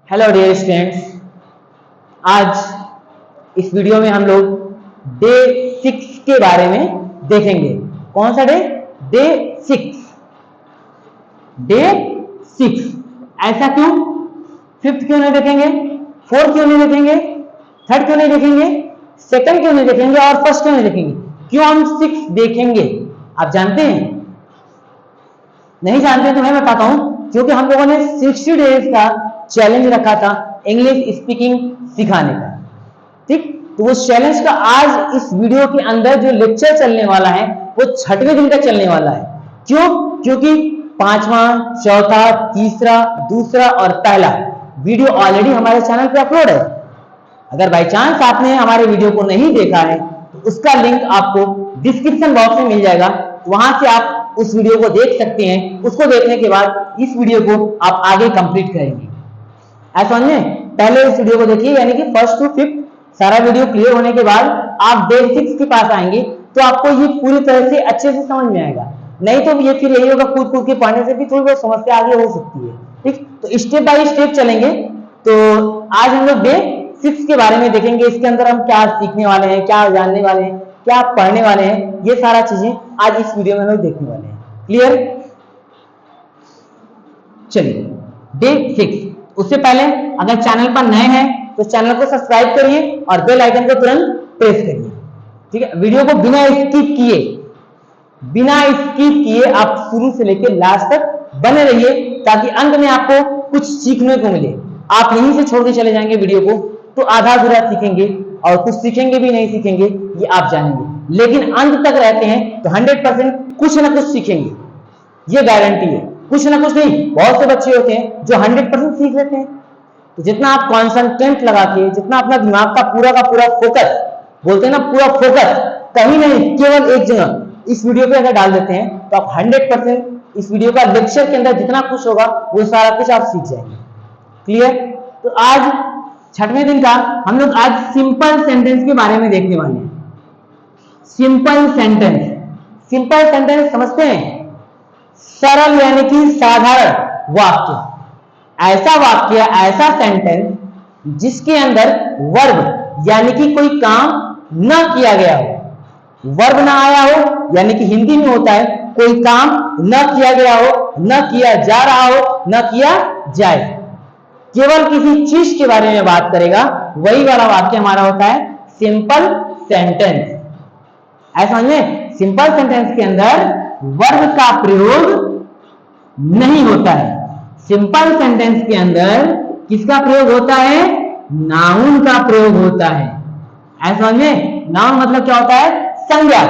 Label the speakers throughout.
Speaker 1: Hello dear students, आज इस video में हम लोग डे 6 के बारे में देखेंगे। कौन सा डे? डे 6। डे 6 ऐसा क्यों? 5th क्यों नहीं देखेंगे? 4th क्यों नहीं देखेंगे? 3rd क्यों नहीं देखेंगे? 2nd क्यों नहीं देखेंगे? और 1st क्यों नहीं देखेंगे? क्यों हम 6 देखेंगे? आप जानते हैं? नहीं जानते तो मैं बताता हूं। क्योंकि हम लोगों ने 60 डेज का चैलेंज रखा था इंग्लिश स्पीकिंग सिखाने का। ठीक, तो वो चैलेंज का आज इस वीडियो के अंदर जो लेक्चर चलने वाला है वो 6वें दिन का चलने वाला है। क्यों? क्योंकि 5वां, चौथा, तीसरा, दूसरा और पहला वीडियो ऑलरेडी हमारे चैनल पे अपलोड है। अगर बाई चांस आपने हमारे वीडियो को नहीं देखा है तो उसका लिंक आपको डिस्क्रिप्शन बॉक्स में मिल जाएगा, वहां से आप उस वीडियो को देख सकते हैं। उसको देखने के बाद इस वीडियो को आप आगे कंप्लीट करेंगे। ऐसा समझे? पहले इस वीडियो को देखिए, यानी कि 1st to 5th सारा वीडियो क्लियर होने के बाद आप डे 6 के पास आएंगे तो आपको ये पूरी तरह से अच्छे से समझ में आएगा। नहीं तो ये फिर यही होगा, कूद कूद के पढ़ने से भी थोड़ी बहुत समस्या आगे हो सकती है। ठीक, तो स्टेप बाय स्टेप चलेंगे। तो आज हम लोग डे 6 के बारे में देखेंगे। इसके अंदर हम क्या सीखने वाले हैं, क्या जानने वाले हैं, क्या पढ़ने वाले हैं, ये सारा चीजें आज इस वीडियो में हम लोग देखने वाले हैं। क्लियर? चलिए, डे 6। उससे पहले अगर चैनल पर नए हैं तो चैनल को सब्सक्राइब करिए और बेल आइकन को तुरंत प्रेस करिए। ठीक है, वीडियो को बिना स्किप किए आप शुरू से लेकर लास्ट तक बने रहिए, ताकि अंत में आपको कुछ सीखने को मिले। आप यहीं से छोड़ के चले जाएंगे वीडियो को तो आधा अधूरा सीखेंगे और कुछ सीखेंगे भी नहीं सीखेंगे, ये आप जानेंगे। लेकिन अंत तक रहते हैं तो 100% कुछ ना कुछ सीखेंगे, ये गारंटी है। कुछ ना कुछ नहीं, बहुत से बच्चे होते हैं जो 100% सीख लेते हैं। तो जितना आप कॉन्सेंट्रेट लगा के, जितना अपना दिमाग का पूरा फोकस, बोलते हैं ना पूरा फोकस, कहीं नहीं केवल एक जगह इस वीडियो पे अगर डाल देते हैं तो आप 100% इस वीडियो का लेक्चर के अंदर जितना कुछ होगा वो सारा कुछ आप सीख जाएंगे। क्लियर? तो आज 6वें दिन का हम लोग आज सिंपल सेंटेंस के बारे में देखने वाले हैं। सिंपल सेंटेंस समझते हैं? सरल यानी कि साधारण वाक्य। ऐसा वाक्य, ऐसा सेंटेंस जिसके अंदर वर्ब यानी कि कोई काम न किया गया हो, वर्ब ना आया हो, यानी कि हिंदी में होता है कोई काम न किया गया हो, न किया जा रहा हो, न किया जाए, केवल किसी चीज के बारे में बात करेगा, वही वाला वाक्य हमारा होता है सिंपल सेंटेंस। ऐसा समझे? सिंपल सेंटेंस के अंदर वर्ब का प्रयोग नहीं होता है। सिंपल सेंटेंस के अंदर किसका प्रयोग होता है? नाउन का प्रयोग होता है। ऐसा समझे? नाउन मतलब क्या होता है? संज्ञा।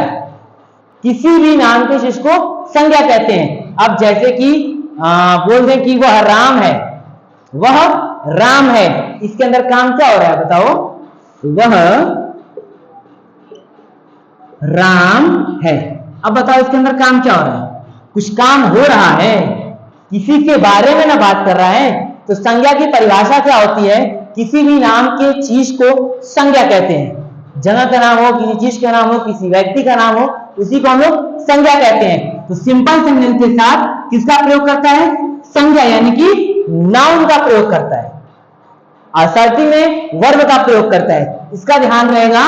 Speaker 1: किसी भी नाम के चीज को संज्ञा कहते हैं। अब जैसे कि बोल दें कि वह राम है, वह राम है, इसके अंदर काम क्या हो रहा है बताओ? वह राम है। अब बताओ इसके अंदर काम क्या हो रहा है? कुछ काम हो रहा है, किसी के बारे में ना बात कर रहा है। तो संज्ञा की परिभाषा क्या होती है? किसी भी नाम के चीज को संज्ञा कहते हैं। जगह का नाम हो, किसी चीज का नाम हो, किसी व्यक्ति का नाम हो, उसी को हम लोग संज्ञा कहते हैं। तो सिंपल सेंटेंस के साथ किसका प्रयोग करता है? संज्ञा यानी कि नाउन का प्रयोग करता है। असर्टी में वर्ब का प्रयोग करता है। इसका ध्यान रहेगा।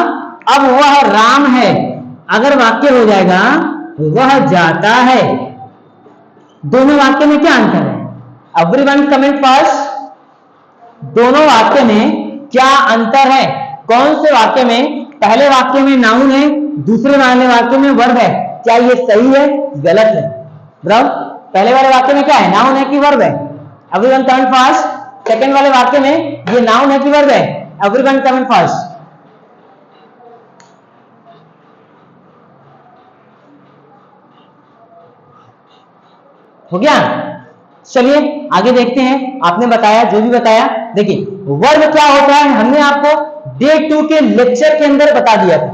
Speaker 1: अब वह राम है, अगर वाक्य हो जाएगा वह जाता है। दोनों वाक्य में क्या अंतर है? Everyone comment first. दोनों वाक्य में क्या अंतर है? कौन से वाक्य में पहले वाक्य में नाउन है, दूसरे वाले वाक्य में वर्ब है? क्या ये सही है, गलत है? ब्रो, पहले वाले वाक्य में क्या है, नाउन है कि वर्ब है? Everyone comment first. सेकंड वाले वाक्य में ये नाउन है कि वर्ब है? Everyone comment first. हो गया? चलिए आगे देखते हैं। आपने बताया, जो भी बताया। देखिए वर्ब क्या होता है हमने आपको डे 2 के लेक्चर के अंदर बता दिया था।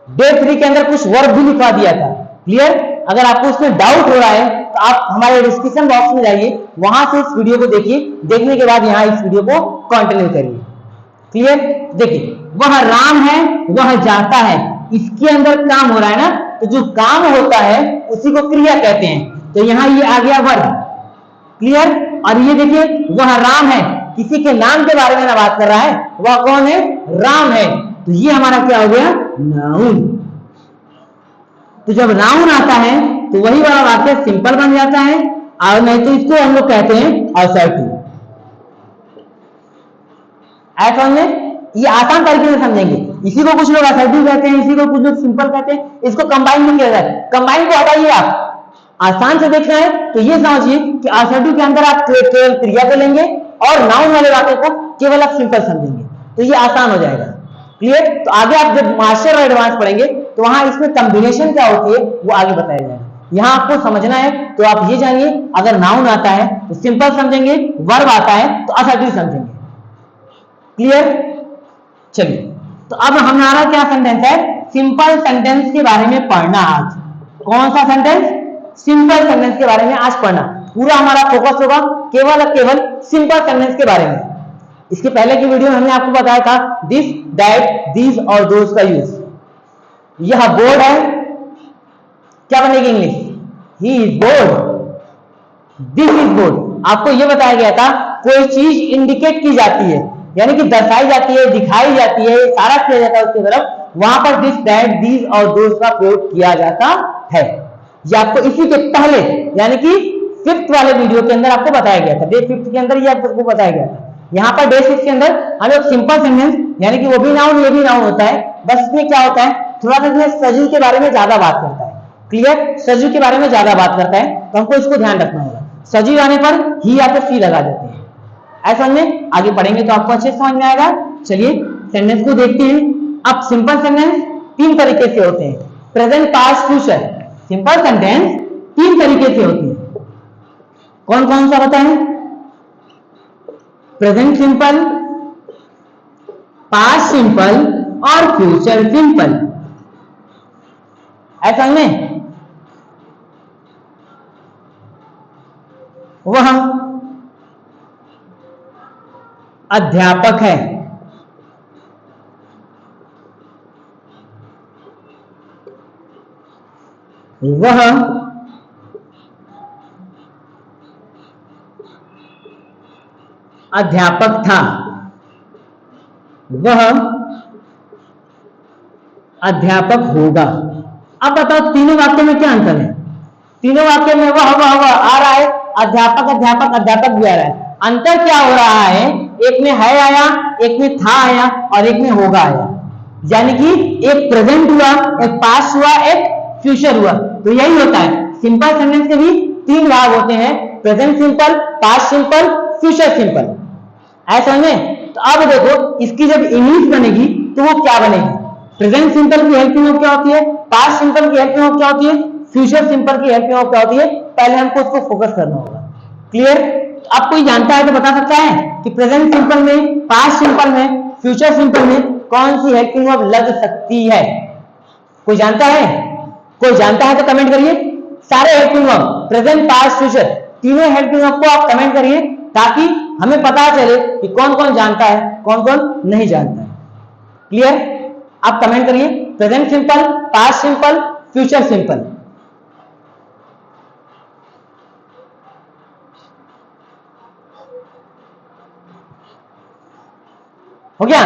Speaker 1: डे 3 के अंदर कुछ वर्ब भी लिखवा दिया था। क्लियर? अगर आपको इसमें डाउट हो रहा है तो आप हमारे डिस्क्रिप्शन बॉक्स में जाइए, वहां से इस वीडियो को देखिए। देखने के बाद यहाँ इस वीडियो को कंटिन्यू करिए। क्लियर? देखिए वह राम है, वह जाता है, इसके अंदर काम हो रहा है ना, तो जो काम होता है उसी को क्रिया कहते हैं। तो यहां ये आ गया वर्ब। क्लियर? और ये देखिए वह राम है, किसी के नाम के बारे में ना बात कर रहा है, वह कौन है? राम है। तो ये हमारा क्या हो गया? नाउन। तो जब नाउन आता है तो वही वाला वाक्य सिंपल बन जाता है, और नहीं तो इसको हम लोग कहते हैं असर्टिव। ऐसा में ये आसान तरीके से समझेंगे। इसी को कुछ लोग असर्टिव कहते हैं, इसी को कुछ लोग सिंपल कहते हैं, इसको कंबाइन भी किया जाए। कंबाइन को हटाइए, आप आसान से देखना है तो ये समझिए कि असर्टिव के अंदर आप केवल क्रिया को लेंगे और नाउन वाले वाक्य को केवल आप सिंपल समझेंगे, तो ये आसान हो जाएगा। क्लियर? तो आगे आप जब मास्टर और एडवांस पढ़ेंगे तो वहां इसमें कॉम्बिनेशन क्या होती है वो आगे बताया जाएगा। यहां आपको समझना है तो आप ये जानिए, अगर नाउन आता है तो सिंपल समझेंगे, वर्ब आता है तो असर्टिव समझेंगे। क्लियर? चलिए, तो अब हमारा क्या सेंटेंस है? सिंपल सेंटेंस के बारे में पढ़ना आज। कौन सा सेंटेंस? सिंपल सेंटेंस के बारे में आज पढ़ना। पूरा हमारा फोकस होगा केवल और केवल सिंपल सेंटेंस के बारे में। इसके पहले की वीडियो में हमने आपको बताया था दिस, दैट, दीज और दोज का यूज। यह बोर्ड है, क्या बनेगी English? He is board. This is board. आपको यह बताया गया था कोई चीज इंडिकेट की जाती है, यानी कि दर्शाई जाती है, दिखाई जाती है, इशारा किया जाता है उसकी तरफ, वहां पर दिस, दैट, दीज और दोज का प्रयोग किया जाता है। ये आपको इसी के पहले यानी कि 5th वाले वीडियो के अंदर आपको बताया गया था। डे 5 के अंदर ये आपको बताया गया था। यहाँ पर डे 6 के अंदर हम लोग सिंपल सेंटेंस, यानी कि वो भी नाउन ये भी नाउन होता है, बस इसमें क्या होता है, थोड़ा सा इसमें सजीव के बारे में ज्यादा बात करता है। क्लियर? सजीव के बारे में ज्यादा बात करता है, तो हमको इसको ध्यान रखना होगा। सजीव आने पर ही या तो सी लगा देते हैं। ऐसा में आगे पढ़ेंगे तो आपको अच्छे समझ में आएगा। चलिए सेंटेंस को देखते हैं। अब सिंपल सेंटेंस 3 तरीके से होते हैं, present, past, future. Simple sentence 3 तरीके से होती है। कौन कौन सा होता है? प्रेजेंट सिंपल, पास्ट सिंपल और फ्यूचर सिंपल। ऐसा में वह अध्यापक है, वह अध्यापक था, वह अध्यापक होगा। अब बताओ तीनों वाक्यों में क्या अंतर है? तीनों वाक्यों में वह आ रहा है, अध्यापक अध्यापक अध्यापक भी आ रहा है। अंतर क्या हो रहा है? एक में है आया, एक में था आया और एक में होगा आया। यानी कि एक प्रेजेंट हुआ, एक पास्ट हुआ, एक फ्यूचर हुआ। तो यही होता है, सिंपल सेंटेंस के भी 3 भाग होते हैं, present simple, past simple, future simple. ऐसा में तो अब देखो इसकी जब इंग्लिश बनेगी तो वो क्या बनेगी? प्रेजेंट सिंपल की हेल्पिंग वर्ब क्या होती है, पास्ट सिंपल की हेल्पिंग वर्ब क्या होती है, फ्यूचर सिंपल की हेल्पिंग वर्ब क्या होती है? पहले हमको उसको फोकस करना होगा। क्लियर? अब कोई जानता है तो बता सकता है कि प्रेजेंट सिंपल में, पास्ट सिंपल में, फ्यूचर सिंपल में कौन सी हेल्पिंग वर्ब लग सकती है? कोई जानता है? कोई जानता है तो कमेंट करिए। सारे helping verb, present, past, future, तीनों हेल्पिंग वर्ब को आप कमेंट करिए ताकि हमें पता चले कि कौन कौन जानता है, कौन कौन नहीं जानता है। क्लियर? आप कमेंट करिए, present simple, past simple, future simple. हो गया?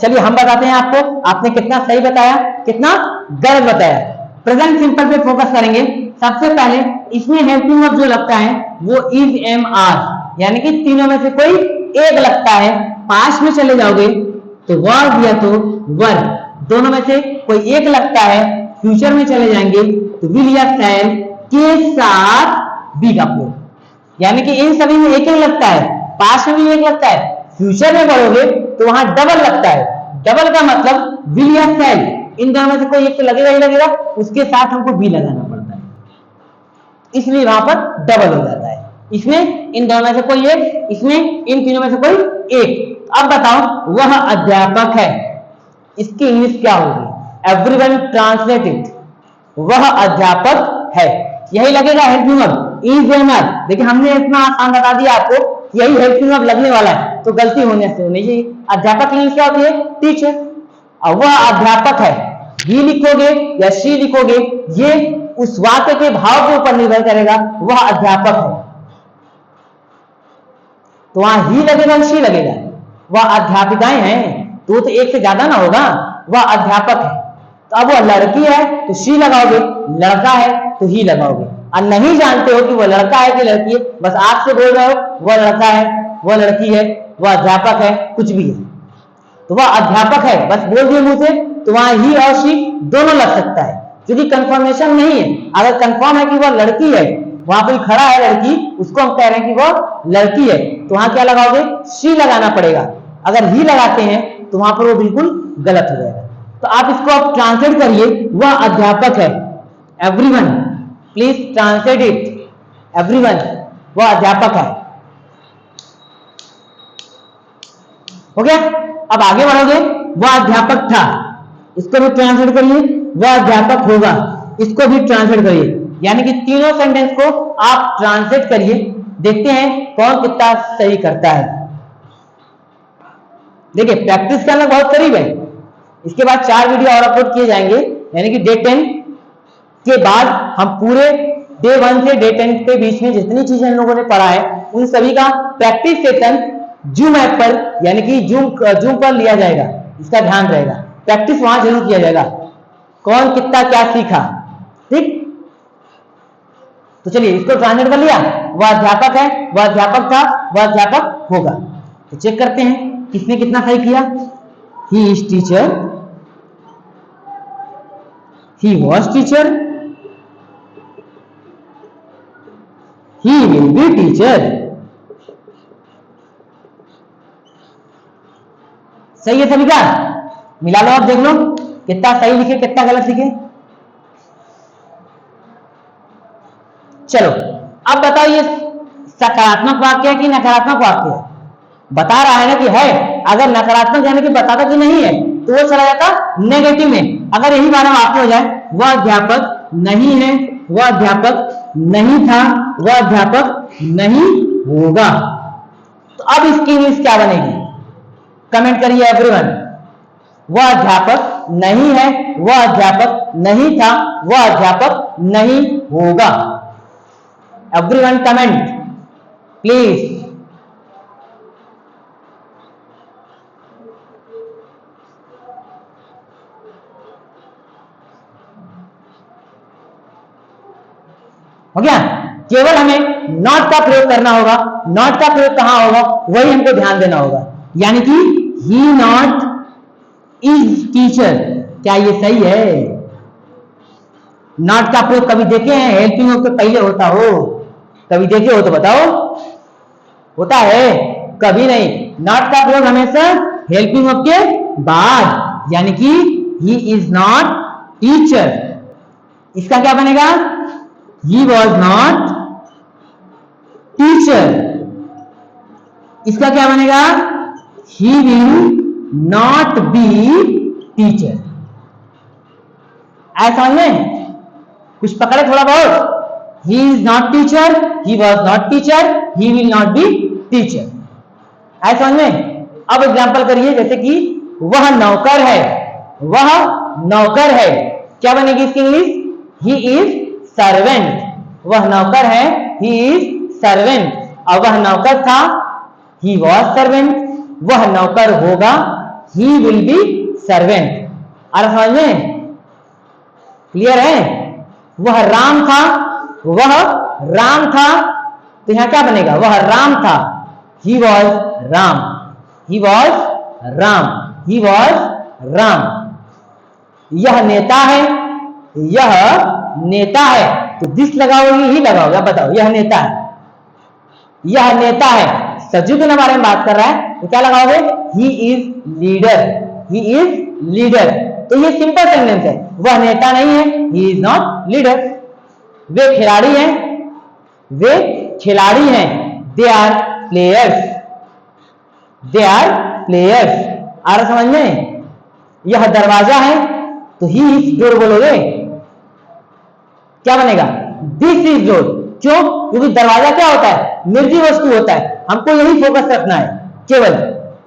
Speaker 1: चलिए हम बताते हैं आपको, आपने कितना सही बताया, कितना गलत बताया। प्रेजेंट सिंपल पे फोकस करेंगे। सबसे पहले इसमें हेल्पिंग वर्ब जो लगता है वो इज, एम, आर, यानी कि तीनों में से कोई एक लगता है। पास्ट में चले जाओगे तो वर्ब या तो वर्ब, दोनों में से कोई एक लगता है। फ्यूचर में चले जाएंगे तो विल या शैल के साथ बी का प्रयोग, यानी कि इन सभी में एक एक लगता है। पास्ट में भी एक लगता है, फ्यूचर में पढ़ोगे तो वहां डबल लगता है। डबल का मतलब विल या शैल, इन दोनों में से कोई एक तो लगेगा ही लगेगा, उसके साथ हमको बी लगाना पड़ता है, इसलिए वहां पर डबल हो जाता है। इसमें इन दोनों में से कोई एक, इसमें इन तीनों में से कोई एक। अब बताओ वह अध्यापक है, इसकी इंग्लिश क्या होगी? Everyone translate it. वह अध्यापक है, यही लगेगा helping verb, is, am, are. देखिए हमने इतना आसान बता दिया आपको, यही हेल्पिंग वर्ब लगने वाला है, तो गलती होने से होनी चाहिए। अध्यापक की इंग्लिश क्या होती है? टीचर। और वह अध्यापक है, ही लिखोगे या शी लिखोगे, ये उस वाक्य के भाव के ऊपर निर्भर करेगा। वह अध्यापक है, तो वहां ही लगेगा, शी लगेगा। वह अध्यापिकाएं हैं तो एक से ज्यादा ना होगा, वह अध्यापक है। तो अब वह लड़की है तो शी लगाओगे, लड़का है तो ही लगाओगे। और नहीं जानते हो कि वह लड़का है कि लड़की है, बस आप से बोल रहे हो वह लड़का है, वह लड़की है, वह अध्यापक है, कुछ भी है, तो वह अध्यापक है बस बोल दिए मुंह से, तो वहां ही और शी दोनों लग सकता है, क्योंकि कंफर्मेशन नहीं है। अगर कंफर्म है कि वह लड़की है, वहां पर खड़ा है लड़की, उसको हम कह रहे हैं कि वह लड़की है, तो वहां क्या लगाओगे, शी लगाना पड़ेगा। अगर ही लगाते हैं तो वहां पर वो बिल्कुल गलत हो जाएगा। तो आप इसको आप ट्रांसलेट करिए, वह अध्यापक है, everyone, please translate it, everyone, वह अध्यापक है। हो गया? अब आगे बढ़ोगे, वह अध्यापक था, इसको भी ट्रांसलेट करिए, वह अध्यापक होगा, इसको भी ट्रांसलेट करिए। यानी कि तीनों सेंटेंस को आप ट्रांसलेट करिए, देखते हैं कौन कितना सही करता है। देखिए प्रैक्टिस करना बहुत करीब है, इसके बाद 4 वीडियो और अपलोड किए जाएंगे, यानी कि डे 10 के बाद हम पूरे डे 1 से डे 10 के बीच में जितनी चीजें हम लोगों ने पढ़ा है उन सभी का प्रैक्टिस सेशन जूम ऐप पर, यानी कि जूम पर लिया जाएगा। इसका ध्यान रहेगा, प्रैक्टिस वहां जरूर किया जाएगा, कौन कितना क्या सीखा। ठीक, तो चलिए इसको ट्रांसलेट कर लिया, वह अध्यापक है, वह अध्यापक था, वह अध्यापक होगा। तो चेक करते हैं किसने कितना सही किया। He is teacher, he was teacher, he will be teacher. सही है सभी का? मिला लो, आप देख लो कितना सही लिखे कितना गलत लिखे। चलो अब बताओ ये सकारात्मक वाक्य है कि नकारात्मक वाक्य है? बता रहा है ना कि है, अगर नकारात्मक यानी कि बताता कि नहीं है तो वो चला जाता नेगेटिव में। अगर यही बार वाक्य हो जाए, वह अध्यापक नहीं है, वह अध्यापक नहीं था, वह अध्यापक नहीं होगा, तो अब इसकी इंग्लिश क्या बनेगी? कमेंट करिए एवरीवन। वह अध्यापक नहीं है, वह अध्यापक नहीं था, वह अध्यापक नहीं होगा। Everyone comment please. हो गया? केवल हमें नॉट का प्रयोग करना होगा। नॉट का प्रयोग कहां होगा वही हमको ध्यान देना होगा, यानी कि ही नॉट इज टीचर। क्या ये सही है? नॉट का प्रयोग कभी देखे हैं हेल्पिंग वर्ब के पहले होता हो? कभी देखे हो तो बताओ। होता है? कभी नहीं। नॉट का प्रयोग हमेशा हेल्पिंग वर्ब के बाद, यानी कि ही इज नॉट टीचर। इसका क्या बनेगा? He was not teacher। इसका क्या बनेगा? He will not be teacher। ऐसा समझ में? कुछ पकड़े थोड़ा बहुत। He is not teacher, he was not teacher, he will not be teacher। ऐसा समझ में? अब एग्जाम्पल करिए, जैसे कि वह नौकर है, वह नौकर है, क्या बनेगी इसकी इंग्लिश? He is servant. वह नौकर है, ही इज सर्वेंट। और वह नौकर था, ही वॉज सर्वेंट। वह नौकर होगा, ही विल बी सर्वेंट। और समझ में क्लियर है? वह राम था, वह राम था, तो यहां क्या बनेगा? वह राम था, he was Ram, he was Ram, he was Ram. यह नेता है, यह नेता है, तो दिस लगाओगे ही लगाओगे? आप बताओ। यह नेता है, यह नेता है, सब्जेक्ट के बारे में बात कर रहा है, तो क्या लगाओगे? He is leader, he is leader. तो ये सिंपल सेंटेंस है। वह नेता नहीं है, ही इज नॉट लीडर। वे खिलाड़ी हैं, वे खिलाड़ी हैं, they are players, they are players. आ रहा समझ में? यह दरवाजा है, तो ही इज डोर बोलोगे, क्या बनेगा? This is door. क्यों? क्योंकि दरवाजा क्या होता है? निर्जीव वस्तु होता है। हमको यही फोकस रखना है, केवल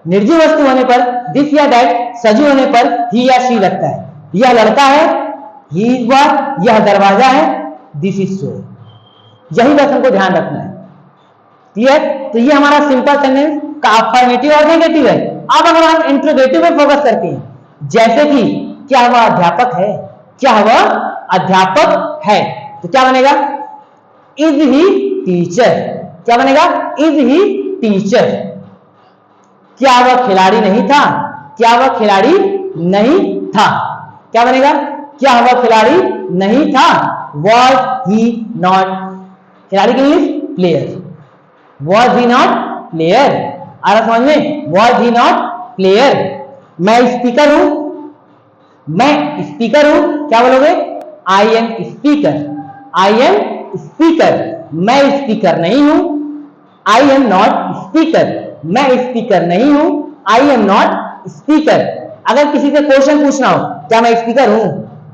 Speaker 1: निर्जीव वस्तु होने पर दिस या दैट, सजीव होने पर ही या शी लगता है। यह लड़का है, ही इज बॉय, यह दरवाजा है, दिस इज डोर। यही बस हमको ध्यान रखना है। क्लियर? तो ये हमारा सिंपल सेंटेंस का अफर्मेटिव और नेगेटिव है। अब अगर हम इंट्रोगेटिव पे फोकस करते हैं, जैसे कि क्या वह अध्यापक है, क्या वह अध्यापक है, तो क्या बनेगा? Is he teacher. क्या बनेगा? Is he teacher. क्या वह खिलाड़ी नहीं था, क्या वह खिलाड़ी नहीं था, क्या बनेगा? क्या वह खिलाड़ी नहीं था, वॉज ही नॉट। खिलाड़ी की English player, was he not player. आ रहा समझ में? Was he not player. मैं स्पीकर हूं, मैं स्पीकर हूं, क्या बोलोगे? I am speaker, I am speaker. मैं स्पीकर नहीं हूं, आई एम नॉट स्पीकर। मैं स्पीकर नहीं हूं, आई एम नॉट स्पीकर। अगर किसी से क्वेश्चन पूछना हो, क्या मैं स्पीकर हूं,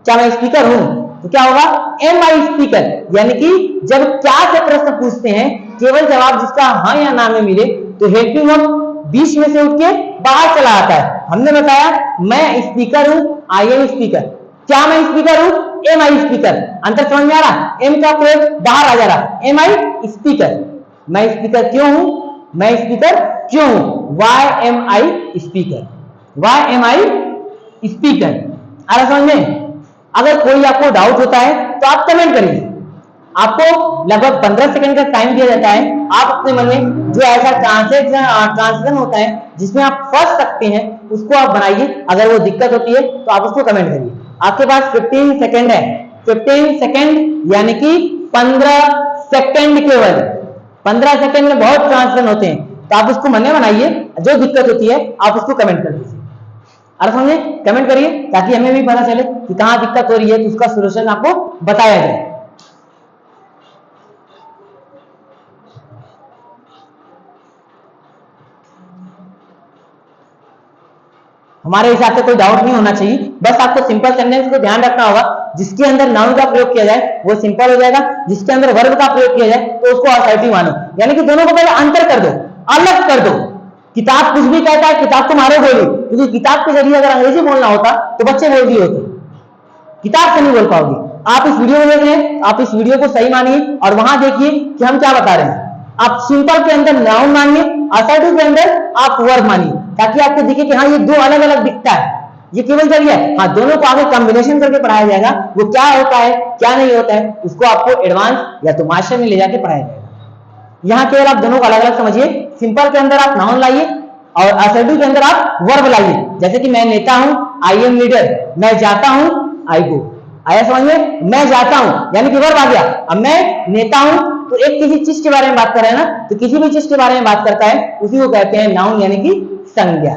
Speaker 1: क्या मैं स्पीकर हूं, तो क्या होगा? एम आई स्पीकर। यानी कि जब क्या से प्रश्न पूछते हैं, केवल जवाब जिसका हाँ या ना में मिले, तो हेल्पिंग वर्ब बीच में से उठ के बाहर चला आता है। हमने बताया मैं स्पीकर हूं, आई एम स्पीकर। क्या मैं स्पीकर हूं? एम आई स्पीकर। अंतर समझ में आ रहा? एम का प्रयोग बाहर आ जा रहा, एम आई स्पीकर। मैं स्पीकर क्यों हूं, मैं स्पीकर क्यों हूं? वाई एम आई स्पीकर, वाई एम आई स्पीकर। आ रहा समझ में? अगर कोई आपको डाउट होता है तो आप कमेंट करिए। आपको लगभग 15 सेकंड का टाइम दिया जाता है। आप अपने मन में जो ऐसा ट्रांसलेशन होता है जिसमें आप फंस सकते हैं, उसको आप बनाइए। अगर वो दिक्कत होती है तो आप उसको कमेंट करिए। आपके पास 15 सेकंड है, 15 सेकंड यानी कि 15 सेकंड केवल। 15 सेकंड में बहुत ट्रांसलेशन होते हैं, तो आप उसको मन में बनाइए। जो दिक्कत होती है आप उसको कमेंट कर दीजिए। और समझे? कमेंट करिए ताकि हमें भी पता चले कि कहां दिक्कत हो रही है, तो उसका सॉल्यूशन आपको बताया जाए। हमारे हिसाब से कोई डाउट नहीं होना चाहिए। बस आपको सिंपल सेंटेंस को ध्यान रखना होगा। जिसके अंदर नाउन का प्रयोग किया जाए वो सिंपल हो जाएगा, जिसके अंदर वर्ब का प्रयोग किया जाए तो उसको असर्टिव मानो। यानी कि दोनों को पहले अंतर कर दो, अलग कर दो। किताब कुछ भी कहता है, किताब तुम्हारे बोली, क्योंकि किताब के जरिए अगर अंग्रेजी बोलना होता तो बच्चे बोल दिए होते, किताब से नहीं बोल पाओगे। आप इस वीडियो में देख रहे हैं, आप इस वीडियो को सही मानिए और वहां देखिए कि हम क्या बता रहे हैं। आप सिंपल के अंदर नाउन मानिए, असर्टिव के अंदर आप वर्ब मानिए, ताकि आपको दिखे कि हाँ ये दो अलग अलग दिखता है, ये केवल जरिया है। हाँ, दोनों को आगे कॉम्बिनेशन करके पढ़ाया जाएगा। वो क्या होता है क्या नहीं होता है उसको आपको एडवांस या तो मास्टर में ले जाके पढ़ाया जाएगा। यहाँ केवल आप दोनों को अलग अलग समझिए। सिंपल के अंदर आप नाउन लाइए और असर्टिव के अंदर आप वर्ब लाइए। जैसे कि मैं नेता हूं, आई एम लीडर। मैं जाता हूं, आई गो। आया समझ में? मैं जाता हूं यानी कि वर्ब आ गया। अब मैं नेता हूं तो एक किसी चीज के बारे में बात कर रहे हैं ना, तो किसी भी चीज के बारे में बात करता है उसी को कहते हैं नाउन यानी कि संज्ञा।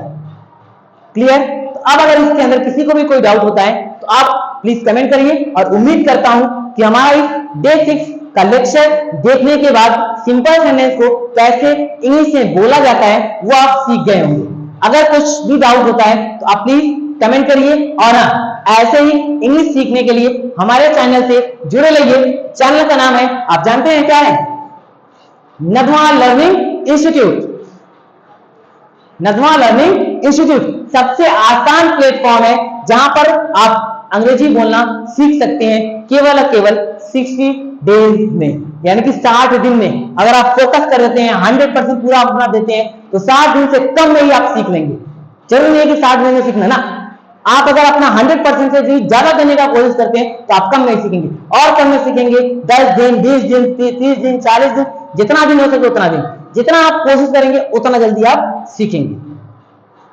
Speaker 1: क्लियर? तो अब अगर इसके अंदर किसी को भी कोई डाउट होता है तो आप प्लीज कमेंट करिए। और उम्मीद करता हूं कि हमारा इस डे 6 का लेक्चर देखने के बाद सिंपल सेंटेंस को कैसे इंग्लिश में बोला जाता है वो आप सीख गए होंगे। अगर कुछ भी डाउट होता है तो आप प्लीज कमेंट करिए। और हाँ, ऐसे ही इंग्लिश सीखने के लिए हमारे चैनल से जुड़े रहिए। चैनल का नाम है, आप जानते हैं क्या है? नधवा लर्निंग इंस्टीट्यूट। नधवा लर्निंग इंस्टीट्यूट सबसे आसान प्लेटफॉर्म है जहां पर आप अंग्रेजी बोलना सीख सकते हैं केवल और केवल 60 डेज में, यानी कि 60 दिन में। अगर आप फोकस कर देते हैं, 100% पूरा अपना देते हैं, तो 60 दिन से कम में ही आप सीख लेंगे। जरूरी नहीं है कि 60 दिन में सीखना ना। आप अगर अपना 100% से ज्यादा देने का कोशिश करते हैं तो आप कम में सीखेंगे, और कम में सीखेंगे। 10 दिन, 20 दिन, 30 दिन, 40 दिन, जितना दिन हो सके उतना दिन। जितना आप कोशिश करेंगे उतना जल्दी आप सीखेंगे।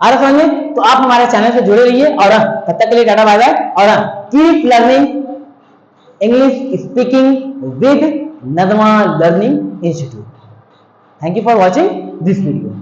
Speaker 1: आ रहा समझ में? तो आप हमारे चैनल से जुड़े रहिए। और तब तक के लिए टाटा बाय बाय। और keep learning English speaking with Nadwa learning institute. Thank you for watching this video.